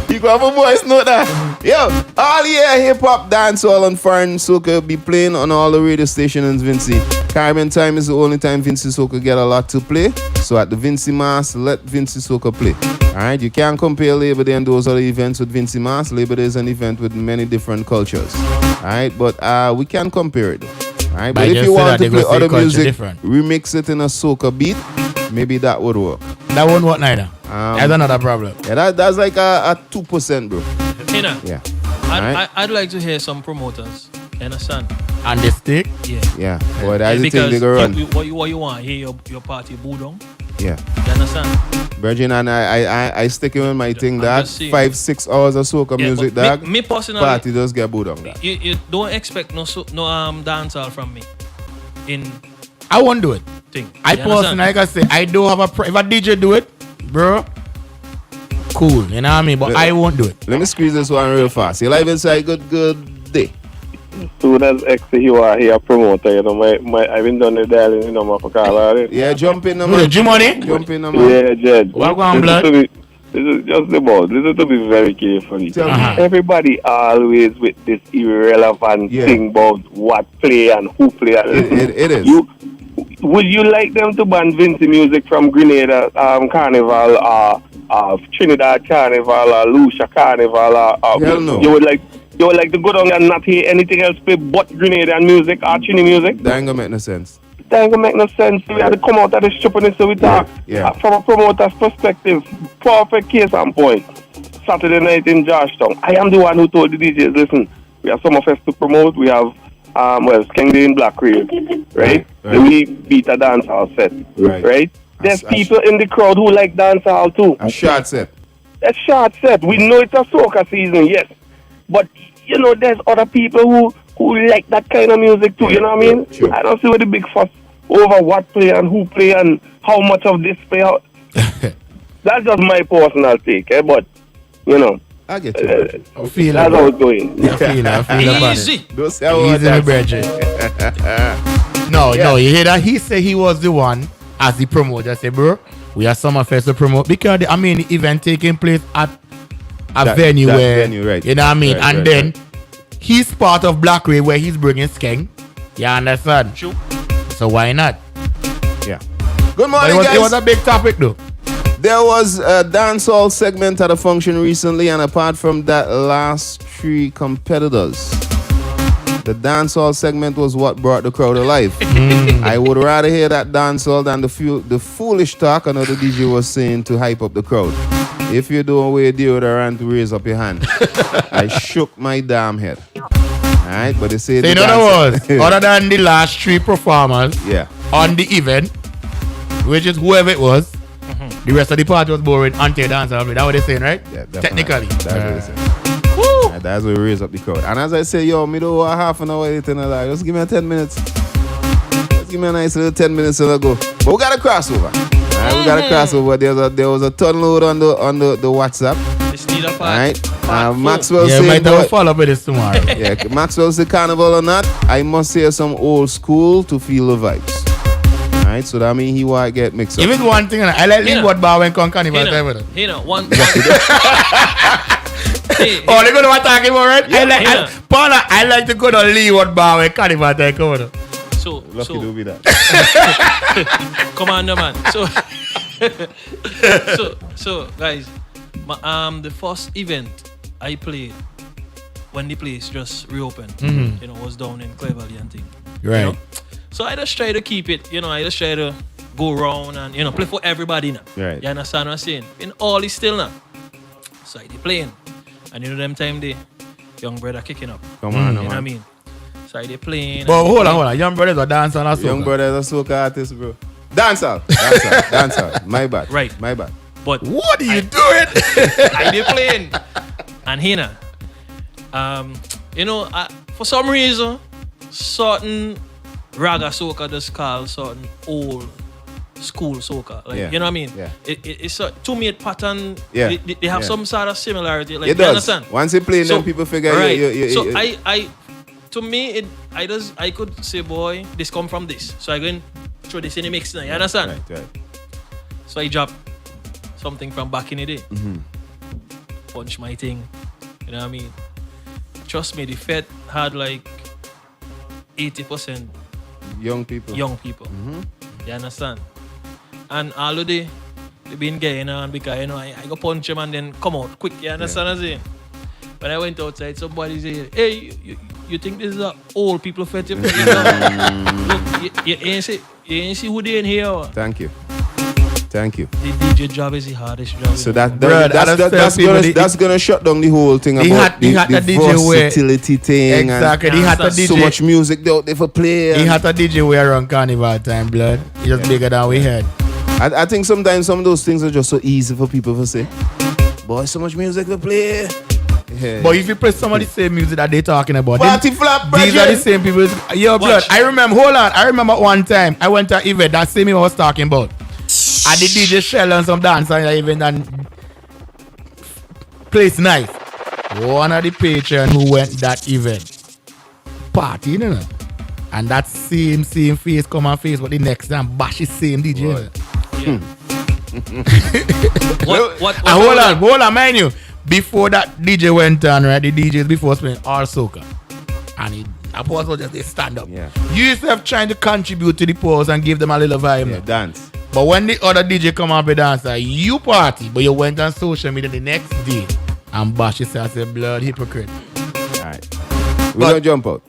You go have a voice note that. Yo, all year hip hop, dancehall, and foreign soca be playing on all the radio stations in Vincy. Caribbean time is the only time Vincy soca get a lot to play. So at the Vincy Mass, let Vincy soca play. Alright, you can't compare Labor Day and those other events with Vincy Mass. Labor Day is an event with many different cultures. Alright, but we can compare it. Alright, but if you want to play other music, remix it in a soca beat, maybe that would work. That won't work neither. That's another problem. Yeah, that's like a 2%, bro. Tina, yeah. I'd like to hear some promoters. You understand? And the stick? Yeah. Yeah. Boy, that's the thing they go run. What you want? Hear your party boo down? Yeah. You understand? Virgin, and I sticking with my thing that 5-6 hours of soca music, dog. Me personally, party does get booed on that. You don't expect no dancehall from me. I won't do it. Thing. I personally, like I say, I do have if a DJ do it, bro, cool, you know what I mean? But I won't do it. Let me squeeze this one real fast. You live inside good day. Soon as you are here promoter, you know, I've been done the dialing, you know, for call. Yeah, jump in, man. G-Money? Jump in, man. Yeah, Jed. Welcome, blood. just about. Listen to me very carefully. Everybody always with this irrelevant thing about what play and who play. It is. Would you like them to ban Vinci music from Grenada Carnival or Trinidad Carnival or Lucia Carnival? Hell no. You would like to go down and not hear anything else play but Grenadian music or Trini music? That ain't gonna make no sense. That ain't gonna make no sense. We had to come out of the stupidness so we talk. From a promoter's perspective, perfect case and point. Saturday night in Georgetown. I am the one who told the DJs, listen, we have Summerfest to promote. We have King Day in Black Rave, right? Then we beat a dancehall set, right? There's people in the crowd who like dancehall too. A short set. A short set. We know it's a soca season, yes. But, you know, there's other people who like that kind of music too, you know what I mean? Sure. I don't see what the big fuss over what play and who play and how much of this play. That's just my personal take, but, you know. I get you. I feel that's how it's going. I feel about Easy. it. Don't say what Easy, Bridget. No, you hear that? He said he was the one as the promoter. I said, bro, we have Summerfest to promote because the event taking place at a venue where, right. you know what I mean? Right, and then he's part of Black Ray where he's bringing Skeng. You understand? True. So why not? Yeah. Good morning, guys. It was a big topic though. There was a dancehall segment at a function recently, and apart from that, last three competitors, the dancehall segment was what brought the crowd alive. I would rather hear that dancehall than the foolish talk another DJ was saying to hype up the crowd. If you don't wear deodorant, raise up your hand. I shook my damn head. Alright, but they say in other words, other than the last three performers on the event, which is whoever it was, the rest of the party was boring until dancehall. That's what they're saying, right? Yeah, technically. That's what they're saying. Woo! And that's what we raise up the crowd. And as I say, yo, me do a half an hour anything like just give me a 10 minutes. Just give me a nice little 10 minutes and I'll go. But we got a crossover. Alright, we got a crossover. There was a ton load on the WhatsApp. Alright. Maxwell yeah, saying, might have a follow up with this tomorrow. Yeah, Maxwell say carnival or not, I must say some old school to feel the vibes. Alright, so that means he want to get mixed up. Even one thing, I like leave what bar when come carnival time with him. You know, one. They go to what talking about, right? Yeah, I like to go to Leeward bar when carnival time come with him. So do be that. Come on, no man. So guys, the first event I played when the place just reopened, you know, was down in Clay Valley and thing. Right. You know? So I just try to keep it, you know, I just try to go around and, you know, play for everybody now. Right. You understand what I'm saying? In all is still now. So I playing. And you know them time the young brother kicking up. Come on, you know what I mean? So I playing. But hold on. Young brothers are dancing or soca? Young brothers are soca artists, bro. Dancehall. My bad. Right. My bad. But what are you doing? I did playing. And here you know, for some reason, certain raga soca just call certain old school soca. Like, you know what I mean? Yeah. It's a two-mate pattern. Yeah. They have some sort of similarity. Like, It you does. understand? Once you play them, people figure right. So to me, I could say, boy, this come from this. So I go and throw this in the mix now. You understand? Right. So I drop something from back in the day. Punch my thing. You know what I mean? Trust me, the Fed had like 80% young people. You understand? And all of they been getting on because, you know, I go punch him and then come out quick. You understand what I'm saying? When I went outside, somebody said, hey, you think this is an old people fetish? Look, you ain't see who they in here. Thank you. The DJ job is the hardest job. So that's gonna shut down the whole thing about the versatility thing. Exactly. And he had a DJ. So much music out there for play. He had a DJ way around carnival time, blood. He just bigger than we had. I think sometimes some of those things are just so easy for people to say. Boy, so much music to play. Yeah. But if you play some of the same music that they're talking about, Party flap, these are the same people. Yo, blood. I remember one time I went to an event that same I was talking about. I did DJ Shell and some dance and event and place nice. One of the patrons who went that event party, you know, and that same face come on face, but the next time bash the same DJ. Hold on, mind you. Before that DJ went on, right? The DJs before playing all soca. And he Apostle just they stand up. Yeah. You yourself trying to contribute to the pause and give them a little vibe. Yeah, dance. But when the other DJ come up with dancer, you party, but you went on social media the next day and bash yourself as a blood hypocrite. Alright. We're gonna jump out.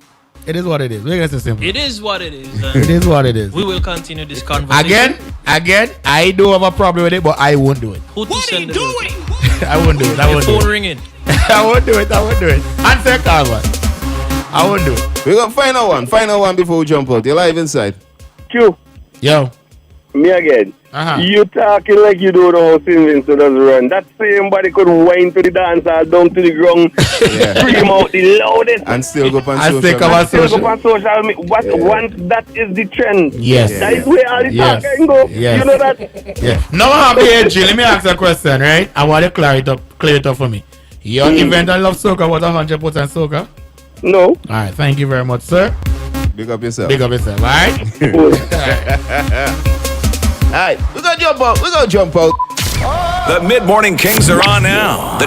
It is what it is. We're gonna say simple. It is what it is. It is what it is. We will continue this conversation. Again, I do have a problem with it, but I won't do it. What are you doing? I won't do it. Your phone ringing. I won't do it. Answer Calvin. I won't do it. We're gonna find out one before we jump out. You're live inside. Q. Yo. Me again. Uh-huh. You talking like you don't know how Sylvester does run. That same body could whine to the dance hall down to the ground, scream out the loudest. And still go on social media. Once that is the trend. Yes. That is where all the talk can go. Yes. You know that? Yeah. Now I have the AG. Let me ask a question, right? I want you to clear it up for me. Your event I Love Soca was 100% soca? No. Alright, thank you very much, sir. Big up yourself. Alright? Alright, we're gonna jump out. The Mid-Morning Kings are on now.